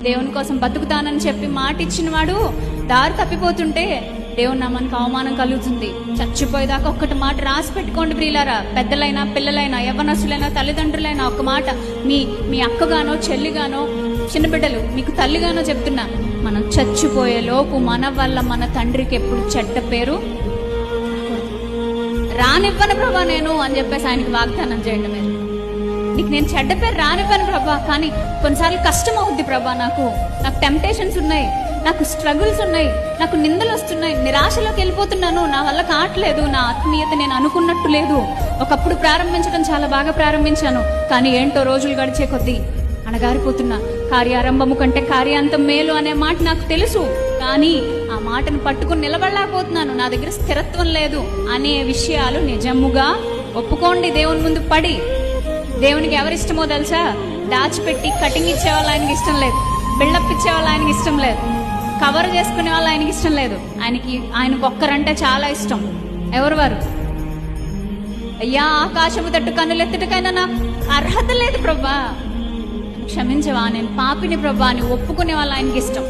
దేవుని కోసం బతుకుతానని చెప్పి మాట ఇచ్చిన వాడు దారి తప్పిపోతుంటే దేవుని నామానికి అవమానం కలుగుతుంది. చచ్చిపోయేదాకా ఒక్కటి మాట రాసి పెట్టుకోండి ప్రియులారా. పెద్దలైనా పిల్లలైనా యవ్వనస్తులైనా తల్లిదండ్రులైనా ఒక్క మాట మీ అక్కగానో చెల్లిగానో చిన్నబిడ్డలు మీకు తల్లిగానో చెప్తున్నా, మనం చచ్చిపోయే లోపు మన వల్ల మన తండ్రికి ఎప్పుడు చెడ్డ పేరు రానివ్వను ప్రభా నేను అని చెప్పేసి ఆయనకి వాగ్దానం చేయండి. మీరు నీకు నేను చెడ్డ పేరు రానివ్వను ప్రభా, కానీ కొన్నిసార్లు కష్టం అవుద్ది ప్రభా, నాకు టెంప్టేషన్స్ ఉన్నాయి, నాకు స్ట్రగుల్స్ ఉన్నాయి, నాకు నిందలు వస్తున్నాయి, నిరాశలోకి వెళ్ళిపోతున్నాను, నా వల్ల కావట్లేదు, నా ఆత్మీయత నేను అనుకున్నట్టు లేదు. ఒకప్పుడు ప్రారంభించడం చాలా బాగా ప్రారంభించాను, కానీ ఏంటో రోజులు గడిచే కొద్దీ అణగారిపోతున్నా. కార్యారంభము కంటే కార్యాంతం మేలు అనే మాట నాకు తెలుసు, కానీ ఆ మాటను పట్టుకుని నిలబడలేకపోతున్నాను. నా దగ్గర స్థిరత్వం లేదు అనే విషయాలు నిజముగా ఒప్పుకోండి. దేవుని ముందు పడి, దేవునికి ఎవరిష్టమో తెలుసా? దాచిపెట్టి కటింగ్ ఇచ్చేవాళ్ళు ఆయనకి ఇష్టం లేదు, బిల్డప్ ఇచ్చేవాళ్ళు ఆయనకి ఇష్టం లేదు, కవర్ చేసుకునే వాళ్ళు ఆయనకి ఇష్టం లేదు. ఆయనకు ఒక్కరంటే చాలా ఇష్టం. ఎవరు వారు? అయ్యా ఆకాశము తట్టు కన్నులెత్తుటకైనా నాకు అర్హత లేదు ప్రభా, క్షమించవా, నేను పాపిని ప్రభా అని ఒప్పుకునే వాళ్ళు ఆయనకి ఇష్టం.